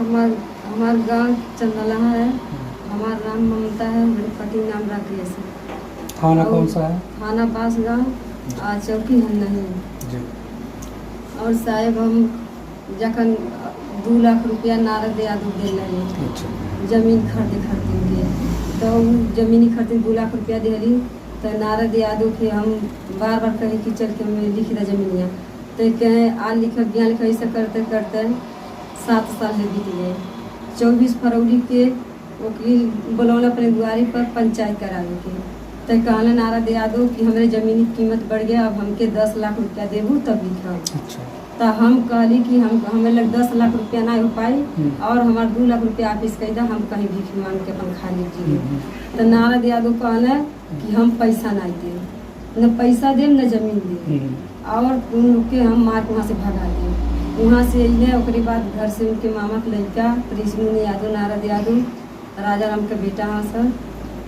हमार हमार गांव चंदलहा है। हमारा नाम ममता है, मेरे पति नाम राकेश है। थाना और कौन सा है? थाना पास गाँव चौकी हम नहीं। जी। और साहेब हम जखन 2 लाख रुपया नारद यादव दे रहे अच्छा। जमीन खरीदे के, तो जमीन खरीदे 2 लाख रुपया दिली। तो नारद यादव के हम बार बार कहे कि चल के हमें लिखी था जमीनिया, तो कहे आ लिख ज्ञान लिख ऐसा करते करते 7 साल ले बीत गए। 24 फरवरी के वकील बुलौला अपने दुआरी पर पंचायत करावे के, तो कहला नारद यादव कि हमारे जमीन की कीमत बढ़ गया, अब हमके 10 लाख रुपया देबू तब लिखा। अच्छा। तो हम कहली कि हमें लग 10 लाख रुपया ना हो पाई और हमारे 2 लाख रुपया वापिस कर दा, हम कहीं भीख मांग के अपन खा लीजिए। तो नारद यादव कहला कि हम पैसा नहीं दे, न पैसा दे न जमीन दे, और उन लोग के हम मार वहाँ से भगा दे। वहाँ से अइले, ओकरे बाद घर से उनके मामा के लड़का कृष्ण यादव, नारद यादव, राजा राम के बेटा हाँ सर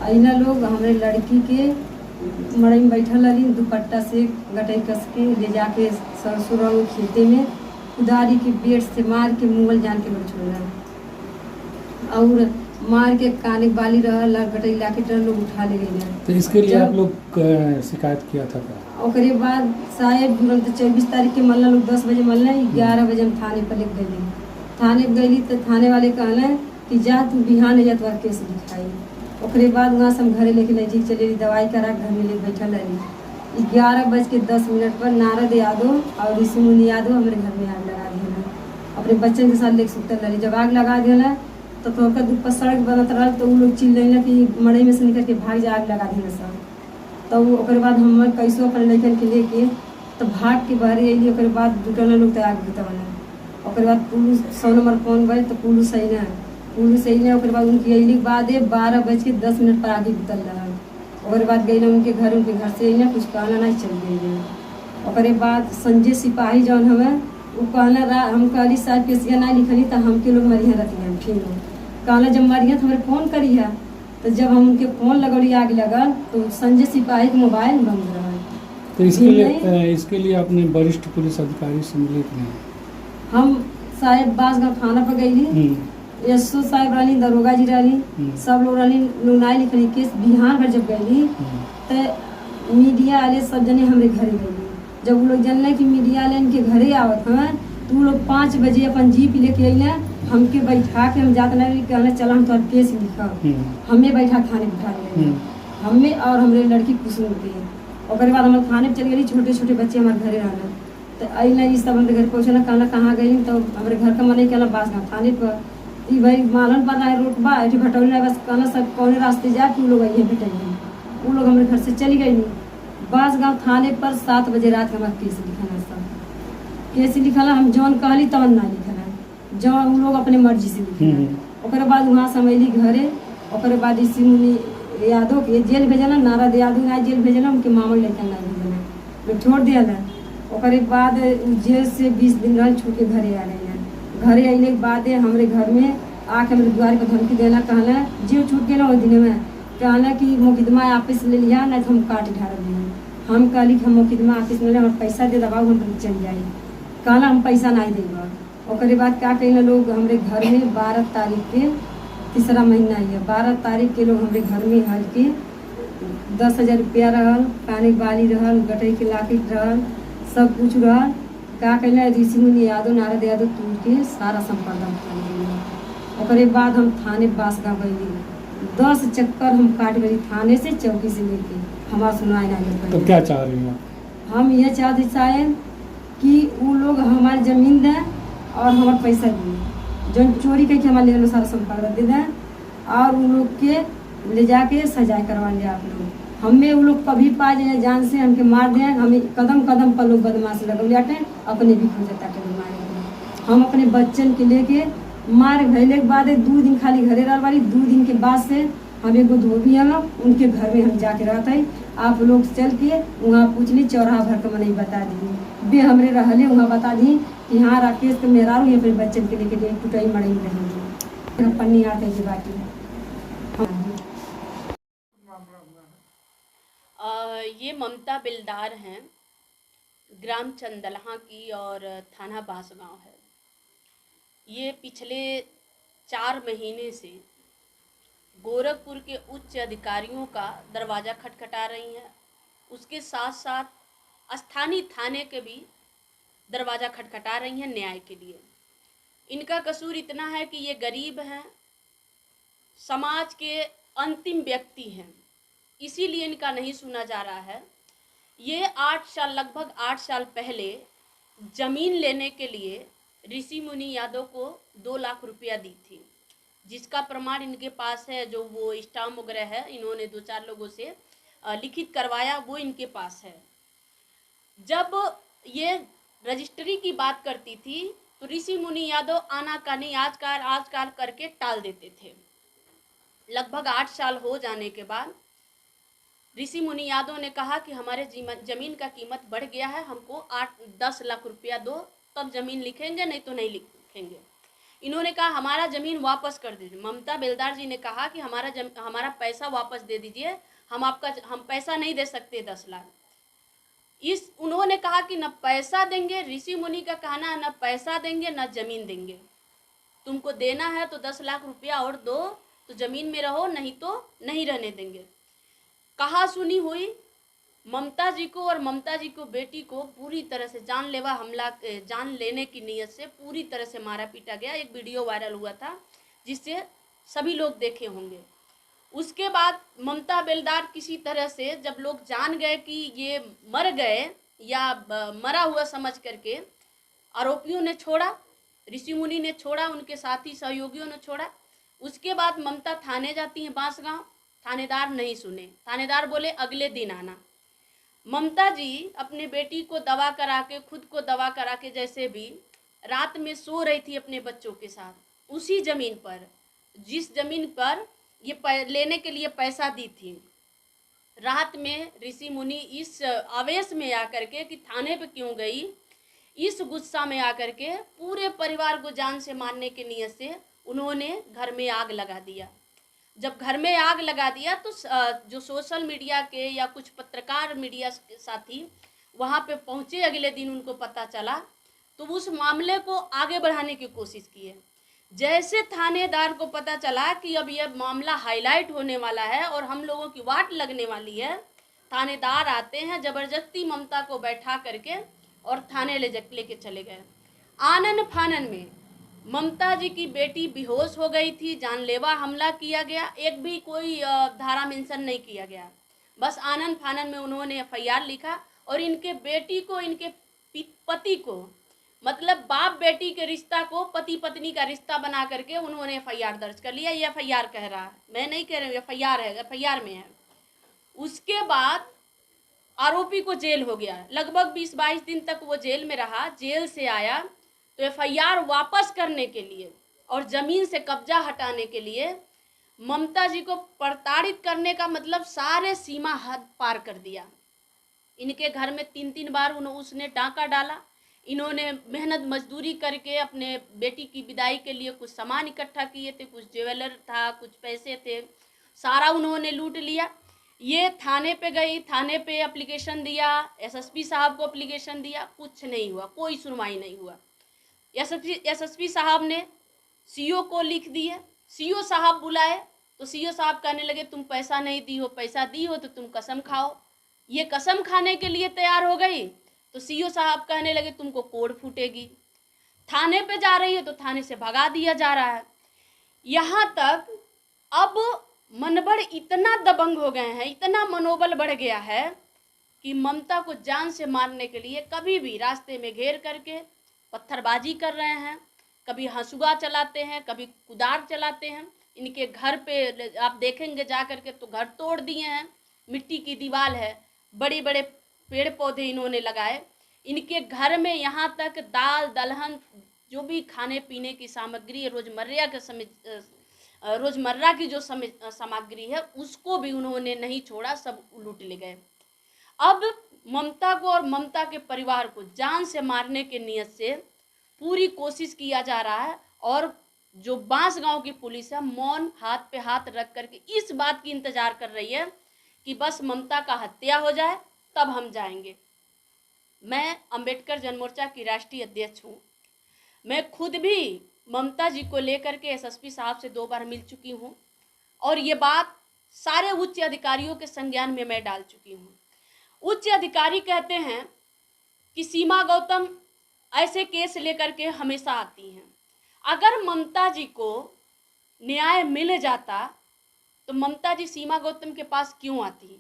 अइला लोग हमारे लड़की के मड़ई में बैठल रही, दुपट्टा से गटई कस के ले जाके ससुर खेते में कुदारी के बेट से मार के मुगल जान के छोड़ा, और मार के काने बाली रहा गटई ला के लोग उठा ले गए। तो इसके लिए आप लोग शिकायत किया था क्या? ओकरे बाद शायद 24 तारीख के मल्ला लोग 10 बजे मल्ला, 11 बजे हम थाने पर लिख गई। थाने गई तो थाने वाले कहला कि जा तू बिहान जा तुम्हारा केस लिखाई। ओकरे बाद वहाँ से हम घरे लेके ले जी चले दवाई करा घर में ले बैठल रही। 11:10 पर नारद यादव और ऋषि मुनि यादव हमारे घर में आग लगा दिया, अपने बच्चन के साथ लेके सुतल रही। जब आग लगा दिया तो थोड़ा दुख पर सड़क बनत रहा, तो वो लोग चिल्ला कि मड़ई में से निकल के भाग जा, आग लगा दिया सब। तो ओकरे बाद हम कैसो अपने लड़कन के लेके तो भाग के बहरे अली। ओकरे बाद जुटल लोग तो आग बुतवला। ओकरे बाद पुलिस 100 नंबर फोन गए तो पुलिस सही ना। ओकरे बाद उनकी अली बाद 12:10 पर आगे बुतल रहा। ओकरे बाद गई उनके घर से अइना, कुछ कहना नहीं, चल गई। ओकरे बाद संजय सिपाही जौन हमें वो कहना हम कहली साहब केसिया नहीं लिखली तो हमके लोग मरिया रखिए। फिर कहला जब मरिया तो हमारे फ़ोन करिए। तो जब हम उनके फ़ोन लगौली आग लगल तो संजय सिपाही के मोबाइल बंद रहा। तो इसके लिए अपने वरिष्ठ पुलिस अधिकारी से मिले कि नहीं? हम साहेब बासगांव थाना पर गई, एसओ साहब रही, दरोगा जी रही, सब लोग रही, नुनाई लिखली केस। बिहार भर जब गई तो मीडिया वाले सब जने हमारे घरे गई। जब वो लोग जानले कि मीडिया वाले इनके घरे आवत हैं तो वो लोग 5 बजे अपन जीप लेके अइले, हमके बैठा के हम जाते नहीं कहना चला हम तुम्हारा केस लिखा। हमें बैठा थाने बिठा ले, हमें और हमारे लड़की कुसुम के। ओकरे बाद हम थाने पर चल गई, छोटे छोटे बच्चे हमारे घरे रहना। तो अइला इस सब हमारे घर पहुँचना, कहना कहाँ गई, तो हमारे घर का मन कहना बासगांव थाने पर। भाई मालन पर आए रोड बा ऐसे भटौली बस कहना सब कौन रास्ते जा कि लोग आइए भेटेंगे। वो लोग हमारे घर से चली गई। बासगांव थाने पर 7 बजे रात हमारा केस लिखना, सब केस लिखला। हम जौन कहली तवन ना लिखना, जौन वो लोग अपने मर्जी से लिखना। ओकरे बाद वहाँ से हम अइली घरे। ओकरे बाद ऋषि मुनि यादव के जेल भेजना, नारद यादव ना जेल भेजना, उनके मामा लड़का ना भेजना, लोग छोड़ दिया। ओकरे बाद जेल से 20 दिन रह छूट के घरे आ गए। घरे अइले के बाद हमारे घर में आके हमारे द्वार पर धमकी देना, कहना जीव छूट गया वो दिन में, कहना कि मुकदमा आपस ले लिया नहीं तो हम काट ढार दिए। हम कहली कि हम मुकदमा आपस ले हमारे पैसा दे दबाओ हम चल जाए, कहना हम पैसा नहीं देगा। ओकरे बाद क्या कहना लोग हमारे घर में 12 तारीख के 3रा महीना है, 12 तारीख के लोग हमारे घर में हल के 10,000 रुपया रहल, काने बाली रहल, गटई के लाकेट रहल, सब कुछ रहल। क्या कहना ऋषि मुनि यादव, नारद यादव तोड़ के सारा संपदा उठा लिया। ओकरे बाद हम थाने बासगांव गई, 10 चक्कर हम काट गई थाने से, चौकी से लेके, हमारा सुनवाई नहीं। तो क्या चाह रही हैं? हम ये चाहते चाहें कि वो लोग हमारी ज़मीन दें और हमारा पैसा दें, जो चोरी करके हमारे ले सारा संपदा दे दें, और उन लोग के ले जाके सजाए करवा लिया। आप लोग हमें वो लोग कभी पा जाए जान से हमके मार दें, हमें कदम कदम पर लोग बदमाश लगल जाते अपने भी खो जाता के मारे। हम अपने बच्चन के लेके मार भैले के बाद 2 दिन खाली घरे रह वाली, 2 दिन के बाद से हम एगो धोबी हम उनके घर में हम जाके रहते हैं। आप लोग चल के वहाँ पूछ ली, चौराहा भर के मने बता दी बे हमरे रहले वहाँ बता दी कि हाँ राकेश के मेहरारू ये अपने बच्चन के लेके टुटाई मड़ई में रहेंगे पन्नी आते की बाकी। ये ममता बिलदार हैं, ग्राम चंदलहा की और थाना बासगांव है। ये पिछले 4 महीने से गोरखपुर के उच्च अधिकारियों का दरवाज़ा खटखटा रही हैं। उसके साथ साथ स्थानीय थाने के भी दरवाज़ा खटखटा रही हैं न्याय के लिए। इनका कसूर इतना है कि ये गरीब हैं, समाज के अंतिम व्यक्ति हैं, इसीलिए इनका नहीं सुना जा रहा है। ये लगभग 8 साल पहले ज़मीन लेने के लिए ऋषि मुनि यादव को 2 लाख रुपया दी थी, जिसका प्रमाण इनके पास है। जो वो स्टाम्प वगैरह है, इन्होंने 2-4 लोगों से लिखित करवाया, वो इनके पास है। जब ये रजिस्ट्री की बात करती थी तो ऋषि मुनि यादव आनाकानी आजकल करके टाल देते थे। लगभग 8 साल हो जाने के बाद ऋषि मुनि यादव ने कहा कि हमारे जमीन का कीमत बढ़ गया है, हमको 8-10 लाख रुपया दो, तब जमीन लिखेंगे, नहीं तो नहीं लिखेंगे। इन्होंने कहा हमारा ज़मीन वापस कर दीजिए। ममता बेलदार जी ने कहा कि हमारा पैसा वापस दे दीजिए, हम पैसा नहीं दे सकते 10 लाख। उन्होंने कहा कि न पैसा देंगे, ऋषि मुनि का कहना है न पैसा देंगे न ज़मीन देंगे, तुमको देना है तो 10 लाख रुपया और दो, तो ज़मीन में रहो, नहीं तो नहीं रहने देंगे। कहा सुनी हुई ममता जी को और ममता जी को बेटी को पूरी तरह से जानलेवा हमला, जान लेने की नीयत से पूरी तरह से मारा पीटा गया। एक वीडियो वायरल हुआ था जिससे सभी लोग देखे होंगे। उसके बाद ममता बेलदार किसी तरह से जब लोग जान गए कि ये मर गए या मरा हुआ समझ करके आरोपियों ने छोड़ा, ऋषि मुनि ने छोड़ा, उनके साथी सहयोगियों ने छोड़ा। उसके बाद ममता थाने जाती हैं बांसगांव, थानेदार नहीं सुने। थानेदार बोले अगले दिन आना। ममता जी अपने बेटी को दवा करा के, खुद को दवा करा के, जैसे भी रात में सो रही थी अपने बच्चों के साथ, उसी ज़मीन पर, जिस ज़मीन पर ये लेने के लिए पैसा दी थी। रात में ऋषि मुनि इस आवेश में आकर के कि थाने पे क्यों गई, इस गुस्सा में आकर के पूरे परिवार को जान से मारने की नीयत से उन्होंने घर में आग लगा दिया। जब घर में आग लगा दिया तो जो सोशल मीडिया के या कुछ पत्रकार मीडिया के साथी वहाँ पे पहुँचे, अगले दिन उनको पता चला तो उस मामले को आगे बढ़ाने की कोशिश किए। जैसे थानेदार को पता चला कि अब यह मामला हाईलाइट होने वाला है और हम लोगों की वाट लगने वाली है, थानेदार आते हैं, ज़बरदस्ती ममता को बैठा करके और थाने लेके चले गए। आनन फानन में ममता जी की बेटी बेहोश हो गई थी, जानलेवा हमला किया गया, एक भी कोई धारा मेंशन नहीं किया गया। बस आनन फानन में उन्होंने FIR लिखा और इनके बेटी को, इनके पति को, मतलब बाप बेटी के रिश्ता को पति पत्नी का रिश्ता बना करके उन्होंने FIR दर्ज कर लिया। ये FIR कह रहा है, मैं नहीं कह रही हूँ, FIR है, FIR में है। उसके बाद आरोपी को जेल हो गया, लगभग 20-22 दिन तक वो जेल में रहा। जेल से आया तो FIR वापस करने के लिए और ज़मीन से कब्जा हटाने के लिए ममता जी को प्रताड़ित करने का मतलब सारे सीमा हद पार कर दिया। इनके घर में 3-3 बार उसने डाका डाला। इन्होंने मेहनत मजदूरी करके अपने बेटी की विदाई के लिए कुछ सामान इकट्ठा किए थे, कुछ ज्वेलर था, कुछ पैसे थे, सारा उन्होंने लूट लिया। ये थाने पे गई, थाने पे एप्लीकेशन दिया, SSP साहब को एप्लीकेशन दिया, कुछ नहीं हुआ, कोई सुनवाई नहीं हुआ। SSP साहब ने CO को लिख दिए, CO साहब बुलाए तो CO साहब कहने लगे तुम पैसा नहीं दी हो, पैसा दी हो तो तुम कसम खाओ। ये कसम खाने के लिए तैयार हो गई तो CO साहब कहने लगे तुमको कोड फूटेगी। थाने पे जा रही है तो थाने से भगा दिया जा रहा है। यहाँ तक अब मनबड़ इतना दबंग हो गए हैं, इतना मनोबल बढ़ गया है कि ममता को जान से मारने के लिए कभी भी रास्ते में घेर करके पत्थरबाजी कर रहे हैं, कभी हंसुआ चलाते हैं, कभी कुदार चलाते हैं। इनके घर पे आप देखेंगे जा करके तो घर तोड़ दिए हैं, मिट्टी की दीवार है, बड़े बड़े पेड़ पौधे इन्होंने लगाए। इनके घर में यहाँ तक दाल दलहन जो भी खाने पीने की सामग्री, रोजमर्रा की जो सामग्री है उसको भी उन्होंने नहीं छोड़ा, सब लूट ले गए। अब ममता को और ममता के परिवार को जान से मारने के नियत से पूरी कोशिश किया जा रहा है और जो बांसगांव की पुलिस है मौन हाथ पे हाथ रख करके इस बात की इंतजार कर रही है कि बस ममता का हत्या हो जाए तब हम जाएंगे। मैं अंबेडकर जनमोर्चा की राष्ट्रीय अध्यक्ष हूँ। मैं खुद भी ममता जी को लेकर के एसएसपी साहब से 2 बार मिल चुकी हूँ और ये बात सारे उच्च अधिकारियों के संज्ञान में मैं डाल चुकी हूँ। उच्च अधिकारी कहते हैं कि सीमा गौतम ऐसे केस लेकर के हमेशा आती हैं। अगर ममता जी को न्याय मिल जाता तो ममता जी सीमा गौतम के पास क्यों आती?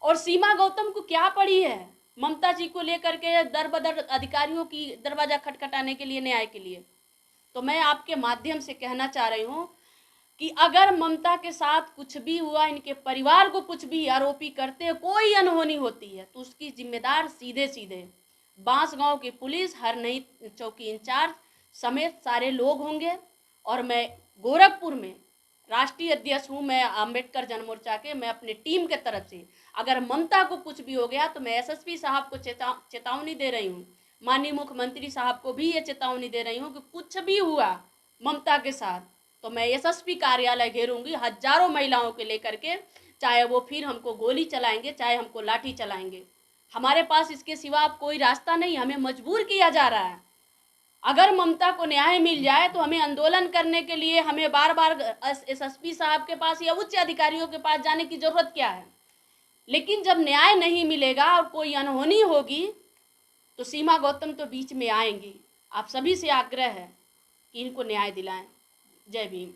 और सीमा गौतम को क्या पड़ी है ममता जी को लेकर के दर बदर अधिकारियों की दरवाजा खटखटाने के लिए, न्याय के लिए? तो मैं आपके माध्यम से कहना चाह रही हूँ कि अगर ममता के साथ कुछ भी हुआ, इनके परिवार को कुछ भी आरोपी करते, कोई अनहोनी होती है, तो उसकी जिम्मेदार सीधे सीधे बांसगांव की पुलिस, हरनई चौकी इंचार्ज समेत सारे लोग होंगे। और मैं गोरखपुर में राष्ट्रीय अध्यक्ष हूँ, मैं अंबेडकर जन मोर्चा के, मैं अपनी टीम के तरफ से अगर ममता को कुछ भी हो गया तो मैं एसएसपी साहब को चेतावनी दे रही हूँ, माननीय मुख्यमंत्री साहब को भी ये चेतावनी दे रही हूँ कि कुछ भी हुआ ममता के साथ तो मैं एसएसपी कार्यालय घेरूंगी, हजारों महिलाओं के लेकर के, चाहे वो फिर हमको गोली चलाएंगे, चाहे हमको लाठी चलाएंगे। हमारे पास इसके सिवा अब कोई रास्ता नहीं, हमें मजबूर किया जा रहा है। अगर ममता को न्याय मिल जाए तो हमें आंदोलन करने के लिए हमें बार बार एसएसपी साहब के पास या उच्च अधिकारियों के पास जाने की जरूरत क्या है? लेकिन जब न्याय नहीं मिलेगा और कोई अनहोनी होगी तो सीमा गौतम तो बीच में आएंगी। आप सभी से आग्रह है कि इनको न्याय दिलाएं। जय भीम।